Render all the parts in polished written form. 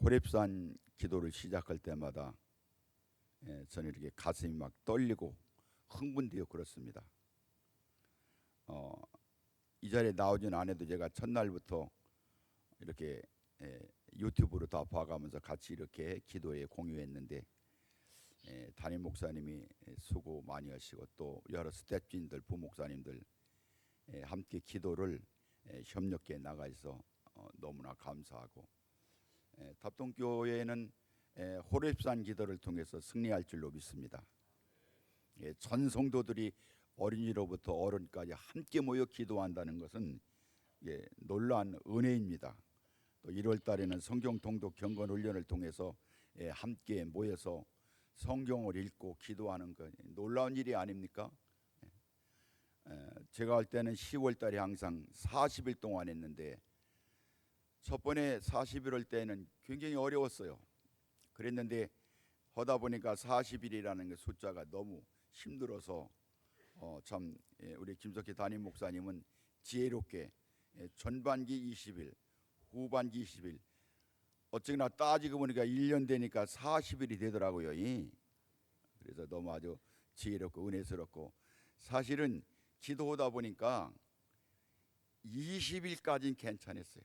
호렙산 기도를 시작할 때마다 저는 이렇게 가슴이 막 떨리고 흥분되어 그렇습니다. 이 자리에 나오진 않아도 제가 첫날부터 이렇게 유튜브로 다 봐가면서 같이 이렇게 기도에 공유했는데 담임 목사님이 수고 많이 하시고 또 여러 스태프진들 부목사님들 함께 기도를 협력해 나가서 너무나 감사하고 답동교회는 호렙산 기도를 통해서 승리할 줄로 믿습니다. 전 성도들이 어린이로부터 어른까지 함께 모여 기도한다는 것은 놀라운 은혜입니다. 또 1월 달에는 성경 통독 경건 훈련을 통해서 함께 모여서 성경을 읽고 기도하는 것 놀라운 일이 아닙니까? 제가 할 때는 10월 달에 항상 40일 동안 했는데 첫 번에 40일 할 때는 굉장히 어려웠어요. 그랬는데 하다 보니까 40일이라는 숫자가 너무 힘들어서 참 우리 김석희 담임 목사님은 지혜롭게 전반기 20일, 후반기 20일 어쩌나 따지고 보니까 1년 되니까 40일이 되더라고요. 그래서 너무 아주 지혜롭고 은혜스럽고 사실은 기도하다 보니까 20일까지는 괜찮았어요.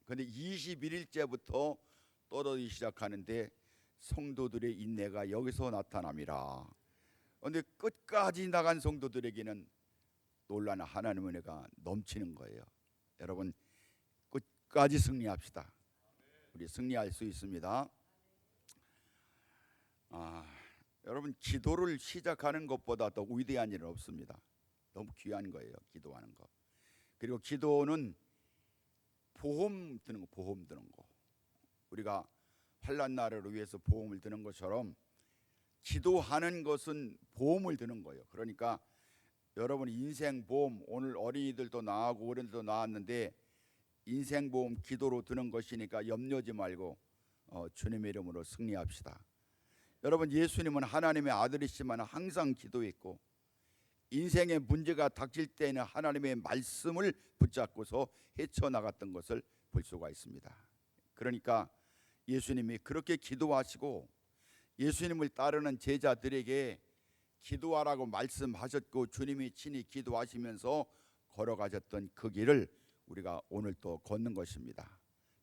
그런데 21일째부터 떨어지기 시작하는데 성도들의 인내가 여기서 나타남이라. 그런데 끝까지 나간 성도들에게는 놀라운 하나님의 은혜가 넘치는 거예요. 여러분 끝까지 승리합시다. 우리 승리할 수 있습니다. 여러분 기도를 시작하는 것보다 더 위대한 일은 없습니다. 너무 귀한 거예요. 기도하는 거. 그리고 기도는 보험 드는 거, 보험 드는 거. 우리가 환난 날을 위해서 보험을 드는 것처럼 기도하는 것은 보험을 드는 거예요. 그러니까 여러분 인생 보험, 오늘 어린이들도 나오고 어른들도 나왔는데 인생 보험 기도로 드는 것이니까 염려하지 말고 주님의 이름으로 승리합시다. 여러분 예수님은 하나님의 아들이시지만 항상 기도했고 인생의 문제가 닥칠 때는 하나님의 말씀을 붙잡고서 헤쳐나갔던 것을 볼 수가 있습니다. 그러니까 예수님이 그렇게 기도하시고 예수님을 따르는 제자들에게 기도하라고 말씀하셨고 주님이 친히 기도하시면서 걸어가셨던 그 길을 우리가 오늘 또 걷는 것입니다.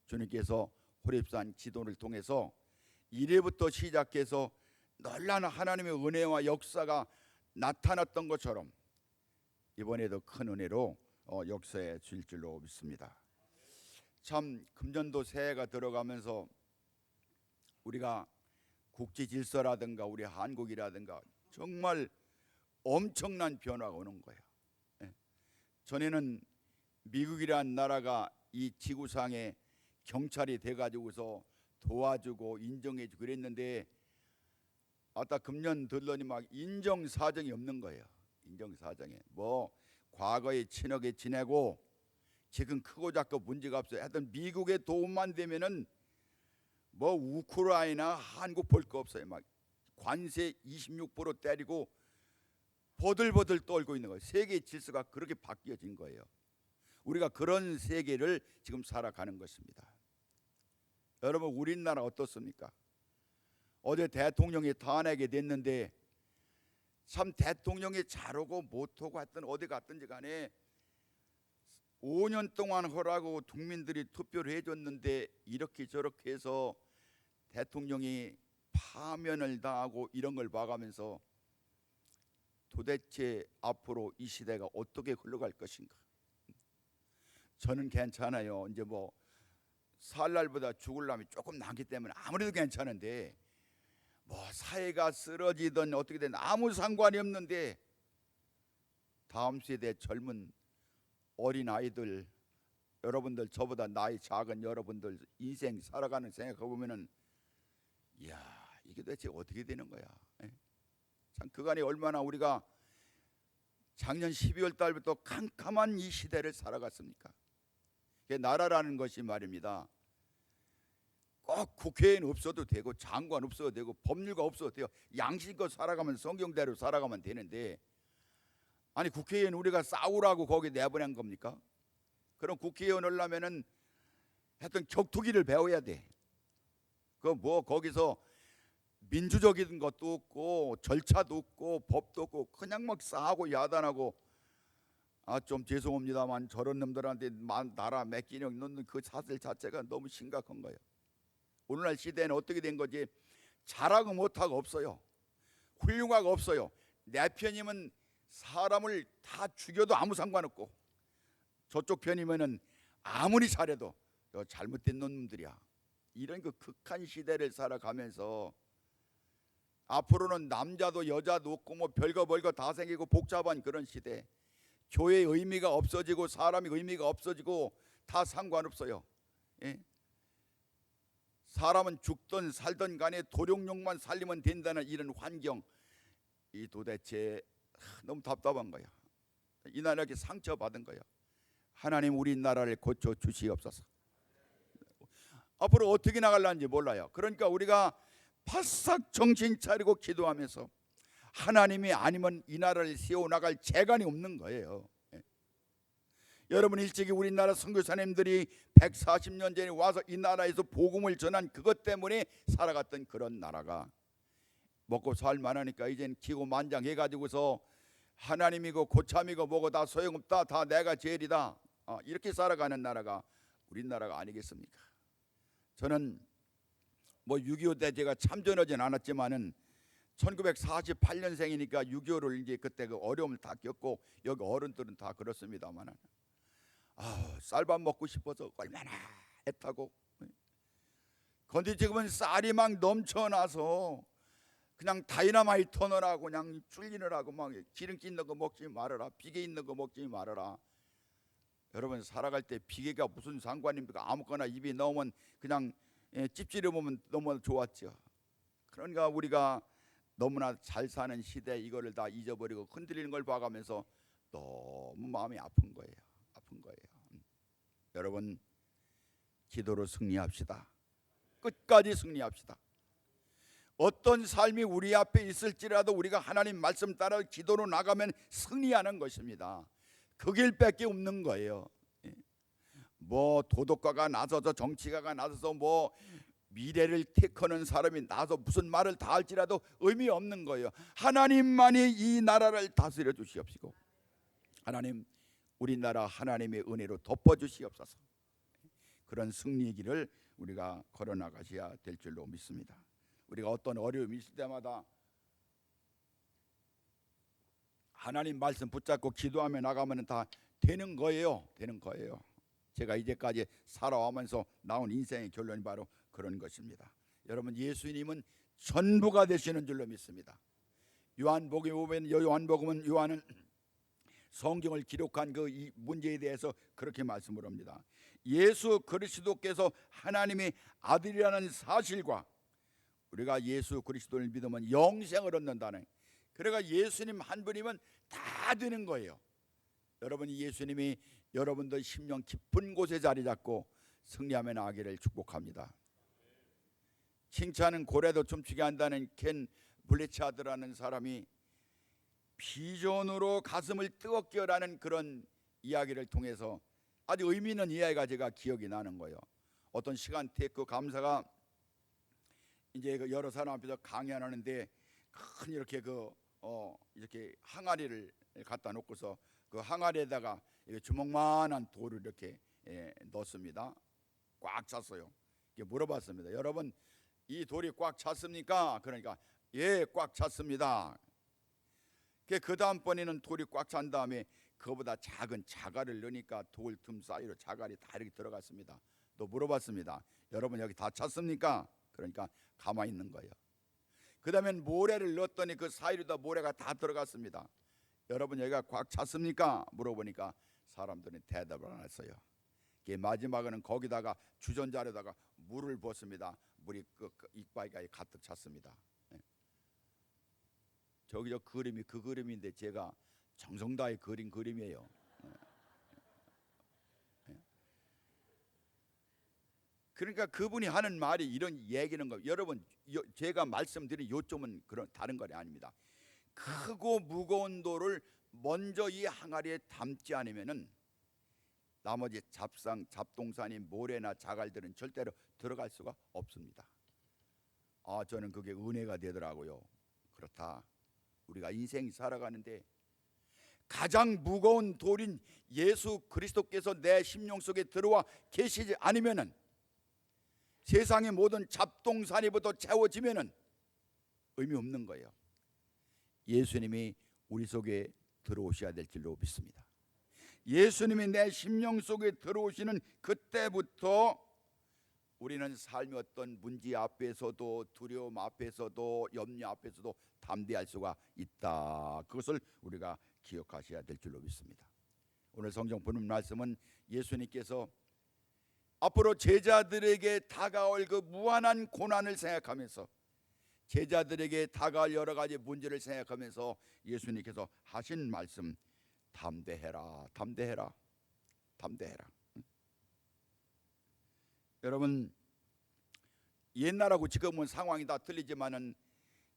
주님께서 호렙산 기도를 통해서 1회부터 시작해서 놀라운 하나님의 은혜와 역사가 나타났던 것처럼 이번에도 큰 은혜로 역사해 줄 줄로 믿습니다. 참 금년도 새해가 들어가면서 우리가 국제 질서라든가 우리 한국이라든가 정말 엄청난 변화가 오는 거예요. 전에는 미국이란 나라가 이 지구상에 경찰이 돼가지고서 도와주고 인정해주고 그랬는데 아따 금년 들더니 막 인정사정이 없는 거예요. 인정사정에 뭐 과거에 친하게 지내고 지금 크고 작고 문제가 없어요. 하여튼 미국의 도움만 되면은 뭐 우크라이나 한국 볼 거 없어요. 막 관세 26% 때리고 버들버들 떨고 있는 거예요. 세계 질서가 그렇게 바뀌어진 거예요. 우리가 그런 세계를 지금 살아가는 것입니다. 여러분 우리나라 어떻습니까? 어제 대통령이 탄핵이 됐는데 참 대통령이 잘하고 못하고 하여튼 어디 갔든지 간에 5년 동안 하라고 국민들이 투표를 해줬는데 이렇게 저렇게 해서 대통령이 파면을 당하고 이런 걸 봐가면서 도대체 앞으로 이 시대가 어떻게 흘러갈 것인가. 저는 괜찮아요. 이제 뭐 살 날보다 죽을 남이 조금 남기 때문에 아무래도 괜찮은데 뭐 사회가 쓰러지든 어떻게 든 아무 상관이 없는데 다음 세대 젊은 어린 아이들 여러분들 저보다 나이 작은 여러분들 인생 살아가는 생각해 보면은 이야 이게 도대체 어떻게 되는 거야. 참 그간에 얼마나 우리가 작년 12월 달부터 캄캄한 이 시대를 살아갔습니까? 나라라는 것이 말입니다. 꼭 국회의원 없어도 되고 장관 없어도 되고 법률가 없어도 돼요. 양심껏 살아가면 성경대로 살아가면 되는데 아니 국회의원 우리가 싸우라고 거기 내보낸 겁니까? 그럼 국회의원 하려면은 하여튼 격투기를 배워야 돼. 그 뭐 거기서 민주적인 것도 없고 절차도 없고 법도 없고 그냥 막 싸하고 야단하고, 좀 죄송합니다만 저런 놈들한테 나라 맡기는 놓는 그 사실 자체가 너무 심각한 거예요. 오늘날 시대는 어떻게 된 거지? 잘하고 못하고 없어요. 훌륭하고 없어요. 내 편이면 사람을 다 죽여도 아무 상관없고, 저쪽 편이면은 아무리 잘해도 잘못된 놈들이야. 이런 그 극한 시대를 살아가면서 앞으로는 남자도 여자도 없고 뭐 별거 벌거 다 생기고 복잡한 그런 시대, 교회의 의미가 없어지고 사람의 의미가 없어지고 다 상관없어요. 예? 사람은 죽든 살든 간에 도룡뇽만 살리면 된다는 이런 환경, 이 도대체 너무 답답한 거야. 이 나라 이렇게 상처받은 거야. 하나님 우리나라를 고쳐 주시옵소서. 앞으로 어떻게 나갈는지 몰라요. 그러니까 우리가 바싹 정신 차리고 기도하면서 하나님이 아니면 이 나라를 세워나갈 재간이 없는 거예요. 여러분, 일찍이 우리나라 선교사님들이 140년 전에 와서 이 나라에서 복음을 전한 그것 때문에 살아갔던 그런 나라가 먹고 살만하니까 이젠 기고만장해가지고서 하나님이고 고참이고 뭐고 다 소용없다, 다 내가 제일이다, 이렇게 살아가는 나라가 우리나라가 아니겠습니까? 저는 뭐 6.25 때 제가 참전하진 않았지만은 1948년생이니까 6.25를 이제 그때 그 어려움을 다 겪고, 여기 어른들은 다 그렇습니다만은 쌀밥 먹고 싶어서 얼마나 애타고, 그런데 지금은 쌀이 막 넘쳐나서 그냥 다이너마이트 넣으라고 그냥 줄리느라고 막 기름기 있는 거 먹지 말아라, 비계 있는 거 먹지 말아라. 여러분, 살아갈 때 비계가 무슨 상관입니까? 아무거나 입에 넣으면 그냥 찝찝해 보면 너무 좋았죠. 그러니까 우리가 너무나 잘 사는 시대 이거를 다 잊어버리고 흔들리는 걸 봐가면서 너무 마음이 아픈 거예요. 아픈 거예요. 여러분, 기도로 승리합시다. 끝까지 승리합시다. 어떤 삶이 우리 앞에 있을지라도 우리가 하나님 말씀 따라 기도로 나가면 승리하는 것입니다. 그 길밖에 없는 거예요. 뭐 도덕가가 나서서 정치가가 나서서 뭐 미래를 택하는 사람이 나서 무슨 말을 다 할지라도 의미 없는 거예요. 하나님만이 이 나라를 다스려 주시옵시고, 하나님 우리나라 하나님의 은혜로 덮어 주시옵소서. 그런 승리의 길을 우리가 걸어나가셔야 될 줄로 믿습니다. 우리가 어떤 어려움이 있을 때마다 하나님 말씀 붙잡고 기도하며 나가면 다 되는 거예요. 되는 거예요. 제가 이제까지 살아오면서 나온 인생의 결론이 바로 그런 것입니다. 여러분, 예수님은 전부가 되시는 줄로 믿습니다. 요한복음에 보면 요한은 성경을 기록한 그 이 문제에 대해서 그렇게 말씀을 합니다. 예수 그리스도께서 하나님의 아들이라는 사실과 우리가 예수 그리스도를 믿으면 영생을 얻는다는, 그러니까 예수님 한 분이면 다 되는 거예요. 여러분이 예수님이 여러분들 심령 깊은 곳에 자리 잡고 승리하며 나가기를 축복합니다. 칭찬은 고래도 춤추게 한다는 켄 블리차드라는 사람이 비전으로 가슴을 뜨겁게 하라는 그런 이야기를 통해서 아주 의미 있는 이야기가 제가 기억이 나는 거예요. 어떤 시간대 그 감사가 이제 그 여러 사람 앞에서 강연하는데 큰 이렇게 이렇게 항아리를 갖다 놓고서 그 항아리에다가 주먹만한 돌을 이렇게 넣습니다. 꽉 찼어요. 물어봤습니다. 여러분, 이 돌이 꽉 찼습니까? 그러니까 예, 꽉 찼습니다. 그 다음번에는 돌이 꽉 찬 다음에 그거보다 작은 자갈을 넣으니까 돌 틈 사이로 자갈이 다 이렇게 들어갔습니다. 또 물어봤습니다. 여러분, 여기 다 찼습니까? 그러니까 가만히 있는 거예요. 그 다음에 모래를 넣었더니 그 사이로 다 모래가 다 들어갔습니다. 여러분, 여기가 꽉 찼습니까? 물어보니까 사람들은 대답을 안 했어요. 마지막에는 거기다가 주전자에다가 물을 붓습니다. 물이 그 이빨이 가득 찼습니다. 저기 저 그림이 그 그림인데 제가 정성 다해 그린 그림이에요. 그러니까 그분이 하는 말이 이런 얘기는 거. 여러분, 제가 말씀드린 요점은 그런 다른 거 아닙니다. 크고 무거운 돌을 먼저 이 항아리에 담지 않으면은 나머지 잡동사니 모래나 자갈들은 절대로 들어갈 수가 없습니다. 저는 그게 은혜가 되더라고요. 그렇다. 우리가 인생 살아가는데 가장 무거운 돌인 예수 그리스도께서 내 심령 속에 들어와 계시지 않으면은, 세상의 모든 잡동사니부터 채워지면은 의미 없는 거예요. 예수님이 우리 속에 들어오셔야 될 줄로 믿습니다. 예수님이 내 심령 속에 들어오시는 그때부터 우리는 삶의 어떤 문제 앞에서도, 두려움 앞에서도, 염려 앞에서도 담대할 수가 있다. 그것을 우리가 기억하셔야 될 줄로 믿습니다. 오늘 성경 본문 말씀은 예수님께서 앞으로 제자들에게 다가올 그 무한한 고난을 생각하면서, 제자들에게 다가올 여러 가지 문제를 생각하면서 예수님께서 하신 말씀, 담대해라, 담대해라, 담대해라. 여러분, 옛날하고 지금은 상황이 다 틀리지만은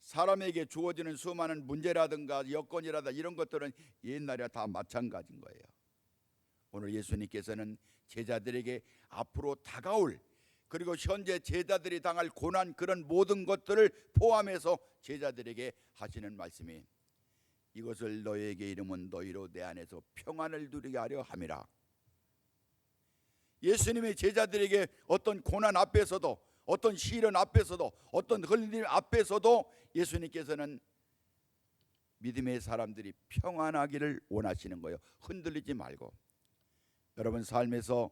사람에게 주어지는 수많은 문제라든가 여건이라든가 이런 것들은 옛날이와 다 마찬가지인 거예요. 오늘 예수님께서는 제자들에게 앞으로 다가올, 그리고 현재 제자들이 당할 고난, 그런 모든 것들을 포함해서 제자들에게 하시는 말씀이, 이것을 너희에게 이르면 너희로 내 안에서 평안을 누리게 하려 함이라. 예수님의 제자들에게 어떤 고난 앞에서도, 어떤 시련 앞에서도, 어떤 흘림 앞에서도 예수님께서는 믿음의 사람들이 평안하기를 원하시는 거예요. 흔들리지 말고. 여러분 삶에서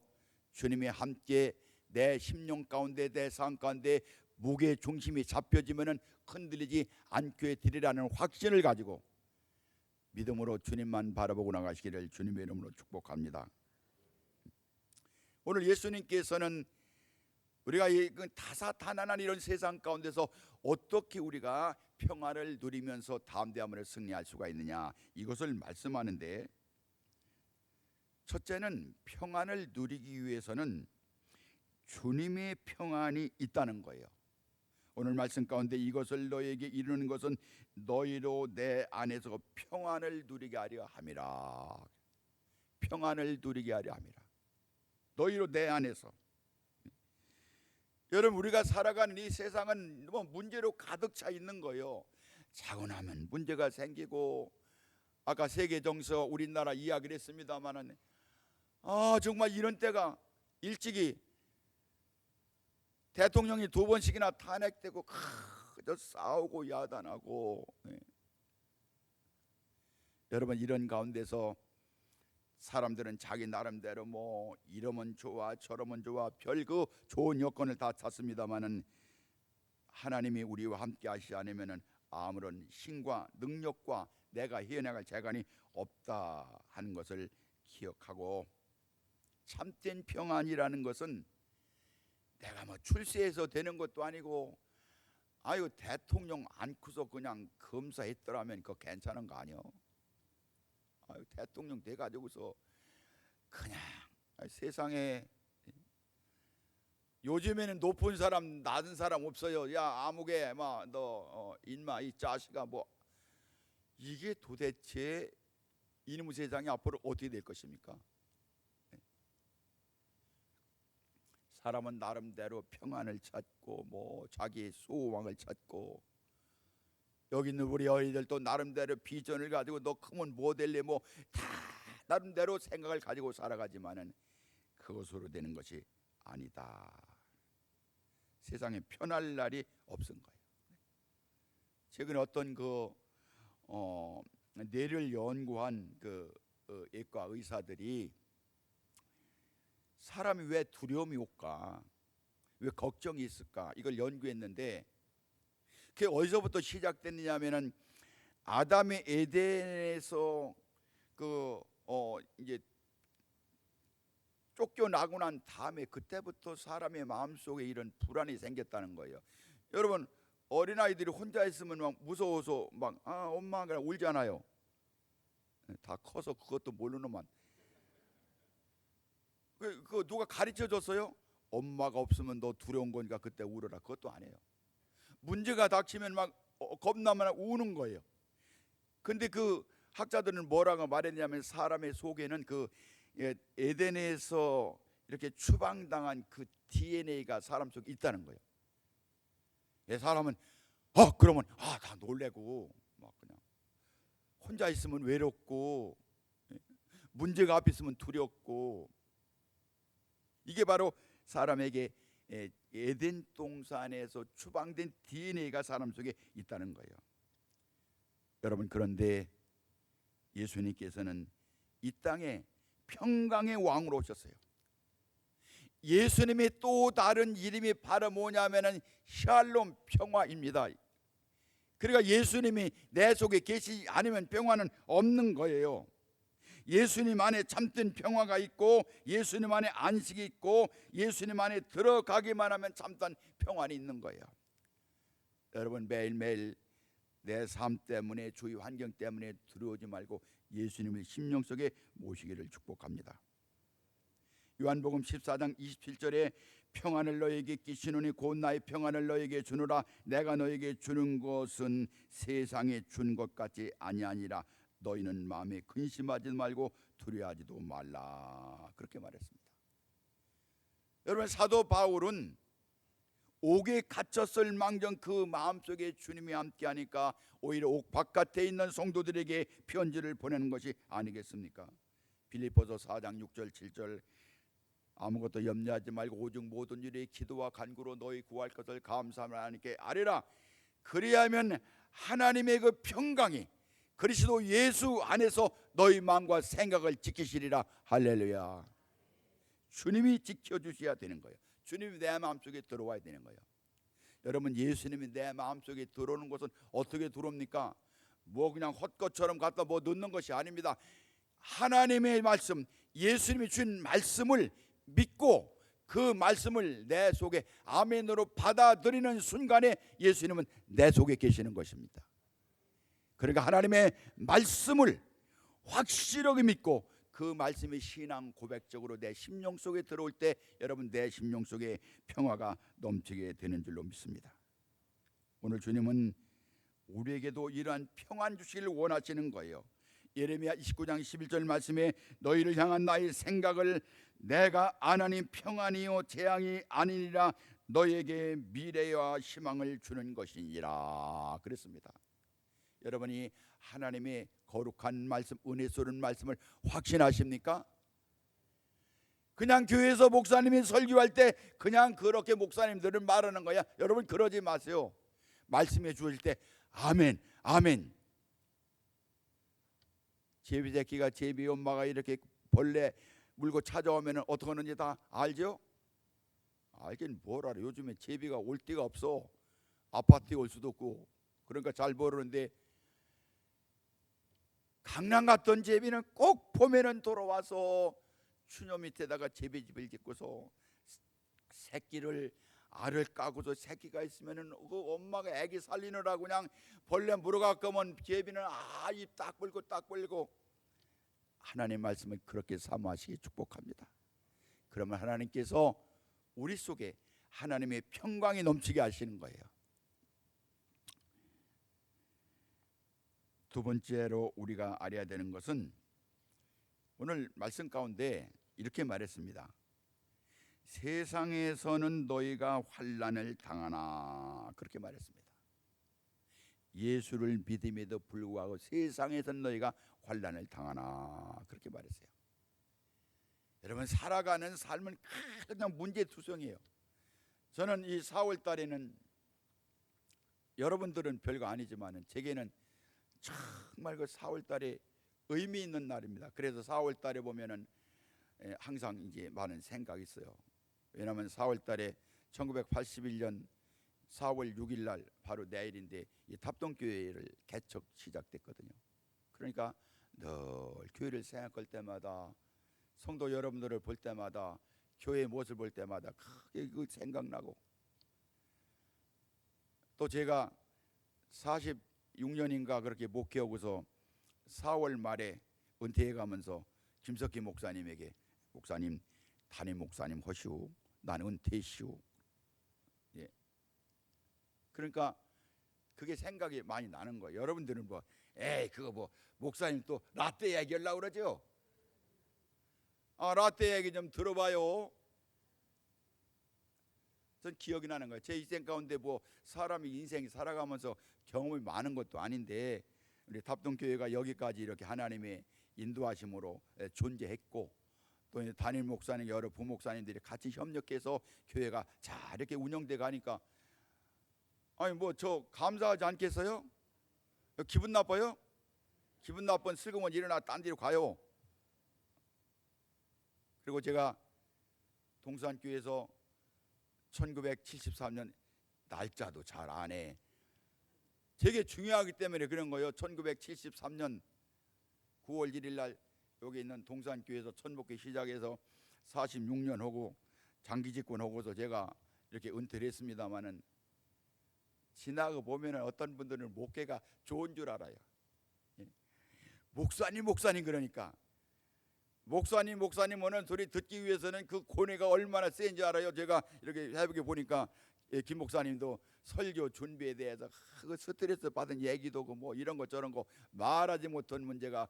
주님이 함께 내 심령 가운데, 내 삶 가운데 무게 중심이 잡혀지면은 흔들리지 않게 되리라는 확신을 가지고 믿음으로 주님만 바라보고 나가시기를 주님의 이름으로 축복합니다. 오늘 예수님께서는 우리가 이 다사다난한 이런 세상 가운데서 어떻게 우리가 평안을 누리면서 담대함으로 승리할 수가 있느냐, 이것을 말씀하는데, 첫째는 평안을 누리기 위해서는 주님의 평안이 있다는 거예요. 오늘 말씀 가운데 이것을 너희에게 이루는 것은 너희로 내 안에서 평안을 누리게 하려 함이라. 평안을 누리게 하려 함이라. 너희로 내 안에서. 여러분, 우리가 살아가는 이 세상은 뭐 문제로 가득 차 있는 거예요. 자고 나면 문제가 생기고, 아까 세계 정서 우리나라 이야기를 했습니다마는 정말 이런 때가, 일찍이 대통령이 2번씩이나 탄핵되고 그저 싸우고 야단하고, 여러분 이런 가운데서 사람들은 자기 나름대로 뭐 이러면 좋아 저러면 좋아 별 그 좋은 여건을 다 찾습니다마는, 하나님이 우리와 함께 하시지 않으면은 아무런 힘과 능력과 내가 해내갈 재간이 없다 하는 것을 기억하고, 참된 평안이라는 것은 내가 뭐 출세해서 되는 것도 아니고, 대통령 안고서 그냥 검사했더라면 그거 괜찮은 거 아니요? 대통령 돼가지고서 그냥 세상에, 요즘에는 높은 사람 낮은 사람 없어요. 야 아무개 너 인마 이 자식아, 뭐 이게 도대체 이놈의 세상이 앞으로 어떻게 될 것입니까? 사람은 나름대로 평안을 찾고 뭐 자기의 소망을 찾고, 여기 있는 우리 어린이들도 나름대로 비전을 가지고 너 크면 뭐 될래, 뭐 다 나름대로 생각을 가지고 살아가지만은 그것으로 되는 것이 아니다. 세상에 편할 날이 없은 거예요. 최근에 어떤 뇌를 연구한 외과 의사들이 사람이 왜 두려움이 올까, 왜 걱정이 있을까, 이걸 연구했는데, 그게 어디서부터 시작됐느냐면은 아담의 에덴에서 이제 쫓겨나고 난 다음에 그때부터 사람의 마음속에 이런 불안이 생겼다는 거예요. 여러분, 어린아이들이 혼자 있으면 막 무서워서 막 엄마 그냥 울잖아요. 다 커서 그것도 모르는만. 그 누가 가르쳐 줬어요? 엄마가 없으면 너 두려운 거니까 그때 울어라. 그것도 안 해요. 문제가 닥치면 막 겁나면 우는 거예요. 근데 그 학자들은 뭐라고 말했냐면, 사람의 속에는 그 에덴에서 이렇게 추방당한 그 DNA가 사람 속에 있다는 거예요. 사람은 그러면 다 놀래고 막 그냥 혼자 있으면 외롭고 문제가 앞에 있으면 두렵고, 이게 바로 사람에게 에덴 동산에서 추방된 DNA가 사람 속에 있다는 거예요. 여러분, 그런데 예수님께서는 이 땅에 평강의 왕으로 오셨어요. 예수님의 또 다른 이름이 바로 뭐냐면은 샬롬, 평화입니다. 그러니까 예수님이 내 속에 계시지 않으면 평화는 없는 거예요. 예수님 안에 참된 평화가 있고, 예수님 안에 안식이 있고, 예수님 안에 들어가기만 하면 참된 평안이 있는 거예요. 여러분, 매일매일 내 삶 때문에, 주위 환경 때문에 두려워하지 말고 예수님을 심령 속에 모시기를 축복합니다. 요한복음 14장 27절에 평안을 너에게 끼치노니 곧 나의 평안을 너에게 주노라. 내가 너에게 주는 것은 세상에 준 것 같지 아니하니라. 너희는 마음에 근심하지 말고 두려워하지도 말라. 그렇게 말했습니다. 여러분, 사도 바울은 옥에 갇혔을 망정 그 마음속에 주님이 함께하니까 오히려 옥 바깥에 있는 성도들에게 편지를 보내는 것이 아니겠습니까? 빌립보서 4장 6절 7절 아무것도 염려하지 말고 오직 모든 일에 기도와 간구로 너희 구할 것을 감사하며 하나님께 아뢰라. 그리하면 하나님의 그 평강이 그리스도 예수 안에서 너희 마음과 생각을 지키시리라. 할렐루야. 주님이 지켜주셔야 되는 거예요. 주님이 내 마음속에 들어와야 되는 거예요. 여러분, 예수님이 내 마음속에 들어오는 것은 어떻게 들어옵니까? 뭐 그냥 헛것처럼 갖다 뭐 넣는 것이 아닙니다. 하나님의 말씀, 예수님이 주신 말씀을 믿고 그 말씀을 내 속에 아멘으로 받아들이는 순간에 예수님은 내 속에 계시는 것입니다. 그러니까 하나님의 말씀을 확실하게 믿고 그 말씀이 신앙 고백적으로 내 심령 속에 들어올 때 여러분, 내 심령 속에 평화가 넘치게 되는 줄로 믿습니다. 오늘 주님은 우리에게도 이러한 평안 주시기를 원하시는 거예요. 예레미야 29장 11절 말씀에 너희를 향한 나의 생각을 내가 아나니 평안이요 재앙이 아니니라. 너희에게 미래와 희망을 주는 것이니라 그랬습니다. 여러분이 하나님의 거룩한 말씀, 은혜스러운 말씀을 확신하십니까? 그냥 교회에서 목사님이 설교할 때 그냥 그렇게 목사님들은 말하는 거야. 여러분, 그러지 마세요. 말씀해 주실 때 아멘, 아멘. 제비 새끼가 제비 엄마가 이렇게 벌레 물고 찾아오면 어떻게 하는지 다 알죠? 알긴 뭘 알아. 요즘에 제비가 올 데가 없어. 아파트에 올 수도 없고. 그러니까 잘 모르는데, 강남 갔던 제비는 꼭 봄에는 돌아와서 추녀 밑에다가 제비집을 짓고서 새끼를 알을 까고서 새끼가 있으면은 그 엄마가 애기 살리느라고 그냥 벌레 물어갖고 오면 제비는 입 딱 벌고 딱 벌고. 하나님 말씀을 그렇게 사모하시기 축복합니다. 그러면 하나님께서 우리 속에 하나님의 평강이 넘치게 하시는 거예요. 두 번째로 우리가 알아야 되는 것은 오늘 말씀 가운데 이렇게 말했습니다. 세상에서는 너희가 환난을 당하나 그렇게 말했습니다. 예수를 믿음에도 불구하고 세상에서는 너희가 환난을 당하나 그렇게 말했어요. 여러분, 살아가는 삶은 그냥 문제투성이에요. 저는 이 4월 달에는 여러분들은 별거 아니지만 제게는 정말 그 4월 달에 의미 있는 날입니다. 그래서 4월 달에 보면은 항상 이제 많은 생각이 있어요. 왜냐하면 4월 달에 1981년 4월 6일 날 바로 내일인데 이 탑동교회를 개척 시작됐거든요. 그러니까 늘 교회를 생각할 때마다, 성도 여러분들을 볼 때마다, 교회의 모습을 볼 때마다 크게 그 생각나고, 또 제가 46년인가 그렇게 목회하고서 4월 말에 은퇴해 가면서 김석기 목사님에게 목사님, 담임 목사님 하시오, 나는 은퇴시오. 예. 그러니까 그게 생각이 많이 나는 거예요. 여러분들은 뭐 에이 그거 뭐 목사님 또 라떼 얘기하려고 그러죠. 라떼 얘기 좀 들어봐요. 전 기억이 나는 거예요. 제 인생 가운데 뭐 사람이 인생 살아가면서 경험이 많은 것도 아닌데 우리 답동교회가 여기까지 이렇게 하나님의 인도하심으로 존재했고, 또 담임 목사님 여러 부목사님들이 같이 협력해서 교회가 잘 이렇게 운영돼 가니까 아니 뭐 저 감사하지 않겠어요? 기분 나빠요? 기분 나쁜 슬그머니 일어나 딴 데로 가요. 그리고 제가 동산교회에서 1973년 날짜도 잘 안 해. 되게 중요하기 때문에 그런 거예요. 1973년 9월 1일 날 여기 있는 동산교회에서 천복회 시작해서 46년 하고 장기 집권하고서 제가 이렇게 은퇴를 했습니다마는, 지나고 보면은 어떤 분들은 목회가 좋은 줄 알아요. 목사님 그러니까 목사님 오는 소리 듣기 위해서는 그 고뇌가 얼마나 센지 알아요. 제가 이렇게 해보게 보니까 김 목사님도 설교 준비에 대해서 그 스트레스 받은 얘기도 뭐 이런 거 저런 거 말하지 못한 문제가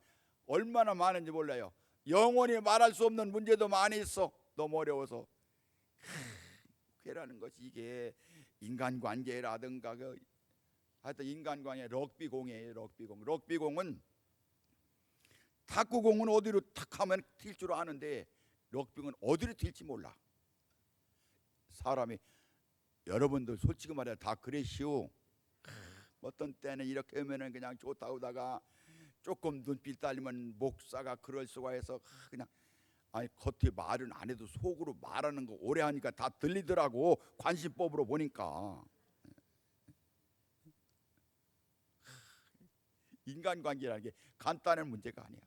얼마나 많은지 몰라요. 영원히 말할 수 없는 문제도 많이 있어. 너무 어려워서. 괴라는 것이 이게 인간관계라든가 하여튼 인간관계 럭비공이에요. 럭비공은 탁구공은 어디로 탁 하면 튈 줄 아는데 럭비공은 어디로 튈지 몰라. 사람이 여러분들 솔직히 말해 다 그래시오. 어떤 때는 이렇게 하면은 그냥 좋다고 하다가 조금 눈빛 달리면 목사가 그럴 수가 해서 그냥 아니 겉에 말은 안 해도 속으로 말하는 거 오래 하니까 다 들리더라고. 관심법으로 보니까. 인간관계라는 게 간단한 문제가 아니야.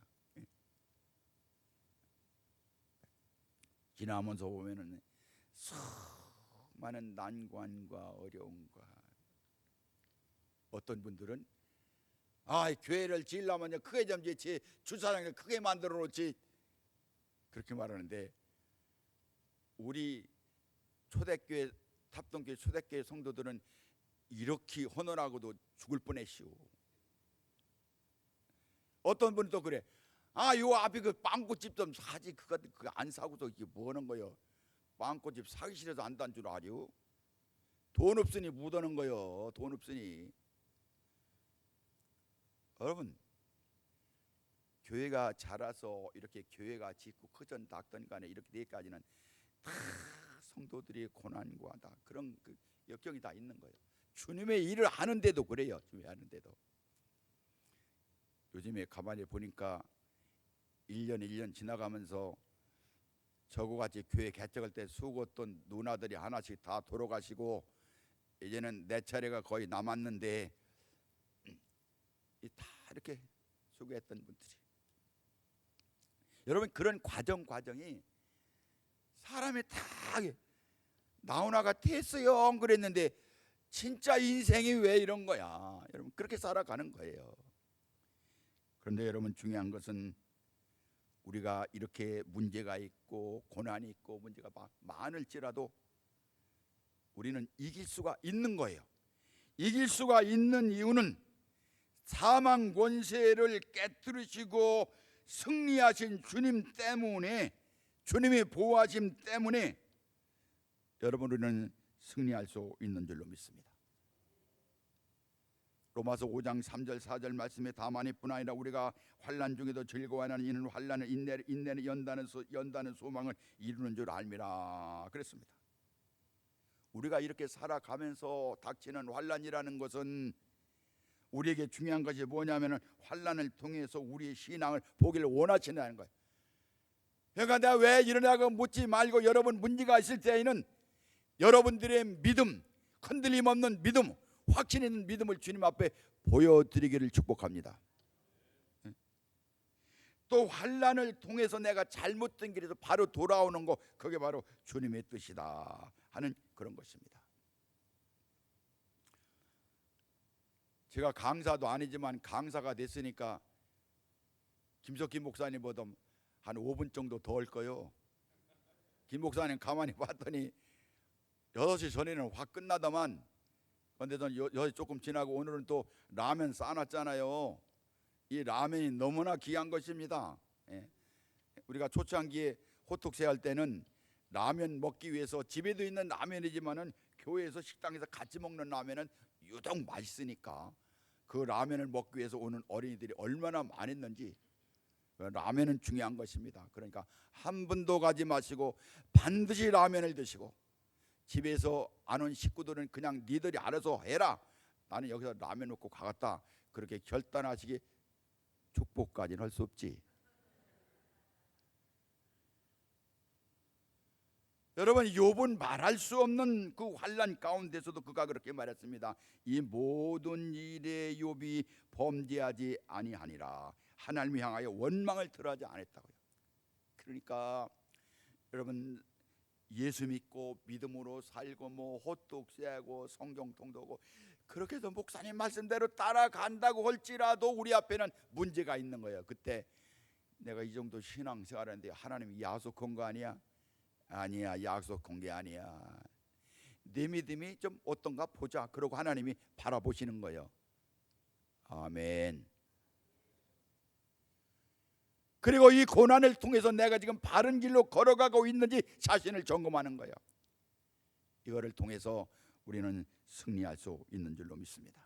지나면서 보면은 수많은 난관과 어려움과, 어떤 분들은 교회를 지으려면 크게 좀 짓지, 주차장을 크게 만들어 놓지, 그렇게 말하는데 우리 초대교회 탑동교회 초대교회 성도들은 이렇게 헌언하고도 죽을 뻔했시오. 어떤 분은 또 그래. 요 앞에 그 빵꽃집 좀 사지. 그거 안 사고서 이게 뭐 하는 거요? 빵꽃집 사기 싫어서 안 단 줄 아려? 돈 없으니 못 하는 거요. 돈 없으니. 여러분, 교회가 자라서 이렇게 교회가 짓고 크든 작든 간에 이렇게 되기까지는 다 성도들이 고난과 다 그런 그 역경이 다 있는 거예요. 주님의 일을 하는데도 그래요. 주님의 하는데도. 요즘에 가만히 보니까 1년 지나가면서 저거같이 교회 개척할 때 수고했던 누나들이 하나씩 다 돌아가시고 이제는 내 차례가 거의 남았는데 다 이렇게 수고했던 분들이, 여러분 그런 과정이 사람이 다 나훈아가 됐어요 그랬는데 진짜 인생이 왜 이런 거야? 여러분 그렇게 살아가는 거예요. 그런데 여러분 중요한 것은 우리가 이렇게 문제가 있고 고난이 있고 문제가 많을지라도 우리는 이길 수가 있는 거예요. 이길 수가 있는 이유는 사망 권세를 깨뜨리시고 승리하신 주님 때문에, 주님의 보호하심 때문에 여러분 우리는 승리할 수 있는 줄로 믿습니다. 로마서 5장 3절 4절 말씀에 다만이뿐 아니라 우리가 환난 중에도 즐거워하는 이는 환난을 인내는 연다는 소망을 이루는 줄 알미라 그랬습니다. 우리가 이렇게 살아가면서 닥치는 환난이라는 것은 우리에게 중요한 것이 뭐냐면 환난을 통해서 우리의 신앙을 보기를 원하신다는 거예요. 그러니까 내가 왜 이러냐고 묻지 말고 여러분 문제가 있을 때에는 여러분들의 믿음, 흔들림 없는 믿음, 확신 있는 믿음을 주님 앞에 보여드리기를 축복합니다. 또 환난을 통해서 내가 잘못된 길에서 바로 돌아오는 거, 그게 바로 주님의 뜻이다 하는 그런 것입니다. 제가 강사도 아니지만 강사가 됐으니까 김석희 목사님보다 한 5분 정도 더 할 거요. 김 목사님 가만히 봤더니 6시 전에는 확 끝나더만, 그런데 전 6시 조금 지나고 오늘은 또 라면 싸놨잖아요. 이 라면이 너무나 귀한 것입니다. 우리가 초창기에 호떡새 할 때는 라면 먹기 위해서 집에도 있는 라면이지만은 교회에서 식당에서 같이 먹는 라면은 유독 맛있으니까 그 라면을 먹기 위해서 오는 어린이들이 얼마나 많았는지. 라면은 중요한 것입니다. 그러니까 한 분도 가지 마시고 반드시 라면을 드시고, 집에서 안 온 식구들은 그냥 니들이 알아서 해라, 나는 여기서 라면 먹고 가겠다, 그렇게 결단하시기. 축복까지는 할 수 없지. 여러분, 욥은 말할 수 없는 그 환난 가운데서도 그가 그렇게 말했습니다. 이 모든 일에 욥이 범죄하지 아니하니라. 하나님을 향하여 원망을 들어하지 않았다고요. 그러니까 여러분, 예수 믿고 믿음으로 살고 뭐 호떡새하고 성경 통도하고 그렇게 해서 목사님 말씀대로 따라간다고 할지라도 우리 앞에는 문제가 있는 거예요. 그때 내가 이 정도 신앙생활하는데 하나님이 약속한 거 아니야? 아니야, 약속한 게 아니야. 네 믿음이 좀 어떤가 보자. 그러고 하나님이 바라보시는 거예요. 아멘. 그리고 이 고난을 통해서 내가 지금 바른 길로 걸어가고 있는지 자신을 점검하는 거예요. 이거를 통해서 우리는 승리할 수 있는 줄로 믿습니다.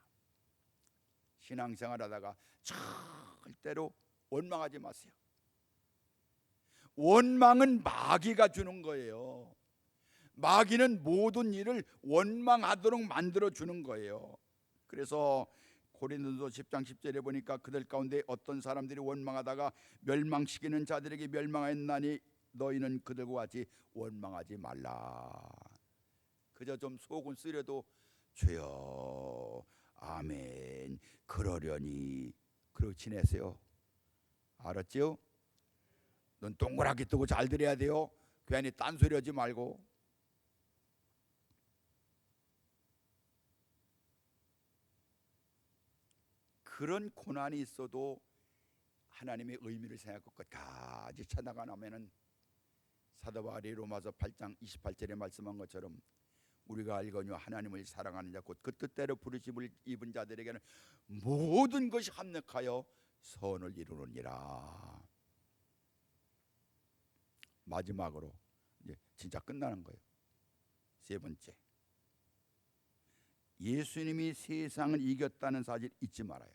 신앙생활하다가 절대로 원망하지 마세요. 원망은 마귀가 주는 거예요. 마귀는 모든 일을 원망하도록 만들어 주는 거예요. 그래서 고린도서 10장 10절에 보니까 그들 가운데 어떤 사람들이 원망하다가 멸망시키는 자들에게 멸망하였나니 너희는 그들과 같이 원망하지 말라. 그저 좀 속은 쓰려도 주여 아멘 그러려니 그러고 지내세요. 알았지요? 넌 동그랗게 뜨고 잘 들어야 돼요. 괜히 딴소리 하지 말고. 그런 고난이 있어도 하나님의 의미를 생각할 것까지 찾아가면 사도 바울이 로마서 8장 28절에 말씀한 것처럼 우리가 알거니와 하나님을 사랑하는 자 곧 그 뜻대로 부르심을 입은 자들에게는 모든 것이 합력하여 선을 이루느니라. 마지막으로 이제 진짜 끝나는 거예요. 세 번째, 예수님이 세상을 이겼다는 사실 잊지 말아요.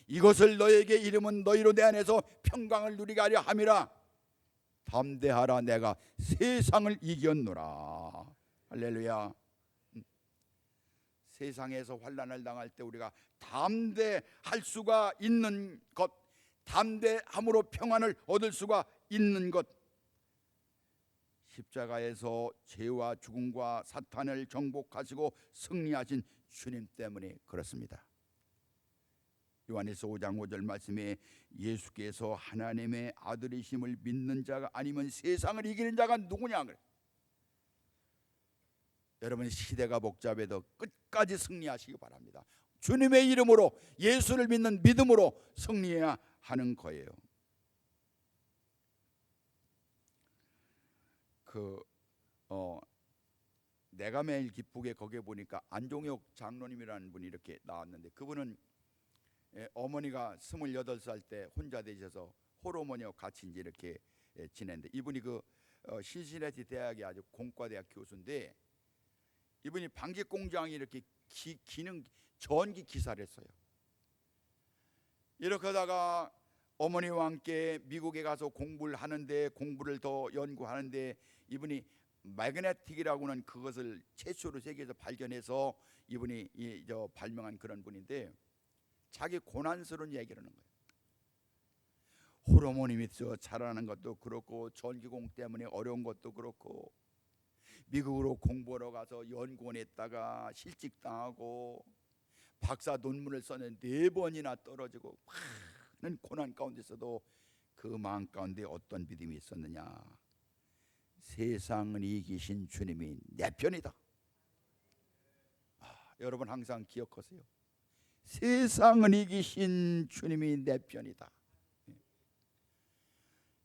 이것을 너에게 이름은 너희로 내 안에서 평강을 누리게 하려 함이라. 담대하라, 내가 세상을 이겼노라. 할렐루야. 세상에서 환난을 당할 때 우리가 담대할 수가 있는 것, 담대함으로 평안을 얻을 수가 있는 것, 십자가에서 죄와 죽음과 사탄을 정복하시고 승리하신 주님 때문에 그렇습니다. 요한일서 5장 5절 말씀에 예수께서 하나님의 아들이심을 믿는 자가 아니면 세상을 이기는 자가 누구냐 그래. 여러분, 시대가 복잡해도 끝까지 승리하시기 바랍니다. 주님의 이름으로, 예수를 믿는 믿음으로 승리해야 하는 거예요. 내가 매일 기쁘게 거기에 보니까 안종혁 장로님이라는 분이 이렇게 나왔는데, 그분은 어머니가 28살 때 혼자 되셔서 홀어머니와 같이 이제 이렇게 지냈는데, 이분이 신시내티 대학의 아주 공과대학 교수인데, 이분이 방직 공장에 이렇게 기능 전기 기사를 했어요. 이렇게 하다가 어머니와 함께 미국에 가서 공부를 하는데, 공부를 더 연구하는데, 이분이 매그네틱이라고는 그것을 최초로 세계에서 발견해서 이분이 발명한 그런 분인데, 자기 고난스러운 얘기를 하는 거예요. 호르몬이 밑에서 자라는 것도 그렇고, 전기공 때문에 어려운 것도 그렇고, 미국으로 공부하러 가서 연구원에 있다가 실직당하고 박사 논문을 썼는데 4번이나 떨어지고 많은 고난 가운데서도 그 마음 가운데 어떤 믿음이 있었느냐. 세상을 이기신 주님이 내 편이다. 여러분 항상 기억하세요. 세상을 이기신 주님이 내 편이다.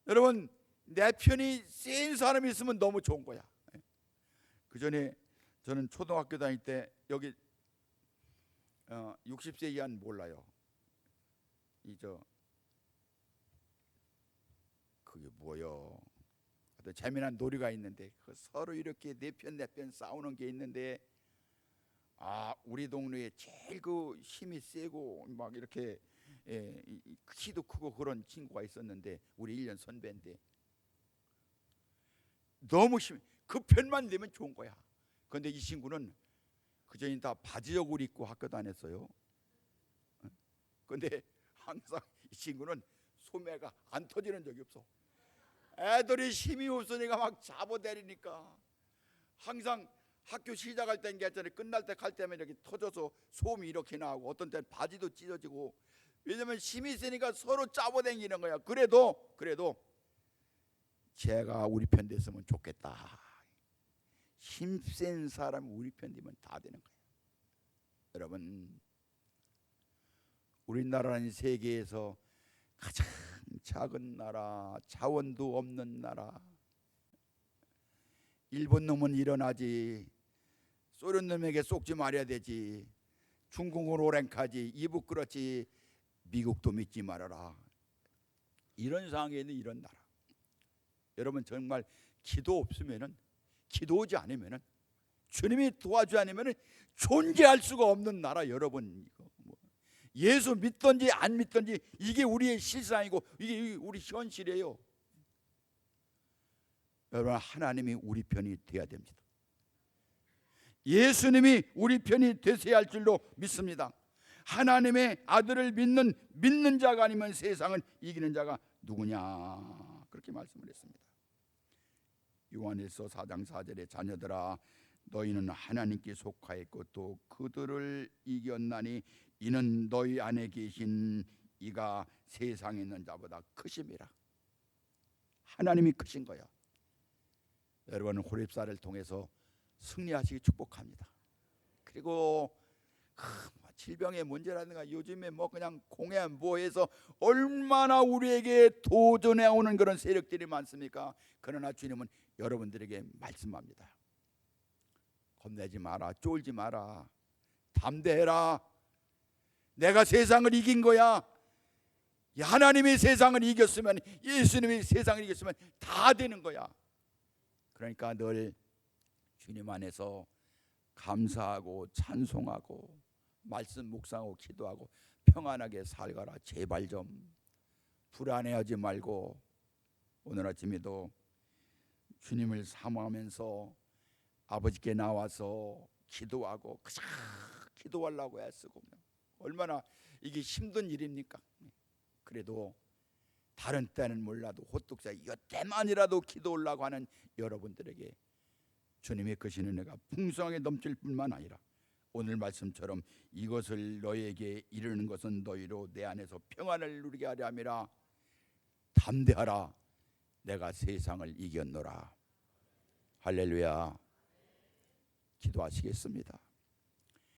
여러분, 내 편이 센 사람이 있으면 너무 좋은 거야. 그 전에 저는 초등학교 다닐 때 여기 60세 이하는 몰라요. 그게 뭐요? 또 재미난 놀이가 있는데 서로 이렇게 내 편 싸우는 게 있는데 우리 동네에 제일 그 힘이 세고 막 이렇게 키도 크고 그런 친구가 있었는데 우리 1년 선배인데 너무 그 편만 내면 좋은 거야. 그런데 이 친구는 그전에 다 바지역을 입고 학교 다녔어요. 근데 항상 이 친구는 소매가 안 터지는 적이 없어. 애들이 힘이 없으니까 막 잡아대리니까 항상 학교 시작할 때는 괜찮아요. 끝날 때 갈 때면 이렇게 터져서 솜이 이렇게 나오고 어떤 때는 바지도 찢어지고, 왜냐면 힘이 세니까 서로 잡아당기는 거야. 그래도 제가 우리 편 됐으면 좋겠다. 힘센 사람 우리 편 되면 다 되는 거야. 여러분, 우리나라는 세계에서 가장 작은 나라, 자원도 없는 나라. 일본 놈은 일어나지, 소련 놈에게 쏙지 말아야 되지, 중국은 오랭카지, 이북 그렇지, 미국도 믿지 말아라. 이런 상황에 있는 이런 나라. 여러분, 정말 기도하지 않으면은, 주님이 도와주지 않으면은 존재할 수가 없는 나라. 여러분, 예수 믿든지 안 믿든지 이게 우리의 실상이고 이게 우리 현실이에요. 여러분, 하나님이 우리 편이 되어야 됩니다. 예수님이 우리 편이 되셔야 할 줄로 믿습니다. 하나님의 아들을 믿는 자가 아니면 세상을 이기는 자가 누구냐, 그렇게 말씀을 했습니다. 요한일서 4장 4절에 자녀들아, 너희는 하나님께 속하였고 또 그들을 이겼나니 이는 너희 안에 계신 이가 세상에 있는 자보다 크심이라. 하나님이 크신 거야. 여러분, 호렙사를 통해서 승리하시기 축복합니다. 그리고 질병의 문제라든가 요즘에 그냥 공해 뭐해서 얼마나 우리에게 도전해 오는 그런 세력들이 많습니까? 그러나 주님은 여러분들에게 말씀합니다. 겁내지 마라, 쫄지 마라, 담대해라. 내가 세상을 이긴 거야. 하나님이 세상을 이겼으면, 예수님이 세상을 이겼으면 다 되는 거야. 그러니까 늘 주님 안에서 감사하고 찬송하고 말씀 묵상하고 기도하고 평안하게 살거라. 제발 좀 불안해하지 말고 오늘 아침에도 주님을 사모하면서 아버지께 나와서 기도하고 그저 기도하려고 애쓰고, 얼마나 이게 힘든 일입니까? 그래도 다른 때는 몰라도 호뚝사 이때만이라도 기도하려고 하는 여러분들에게 주님의 크신 은혜가 풍성하게 넘칠 뿐만 아니라 오늘 말씀처럼 이것을 너에게 이르는 것은 너희로 내 안에서 평안을 누리게 하려 함이라. 담대하라, 내가 세상을 이겼노라. 할렐루야. 기도하시겠습니다.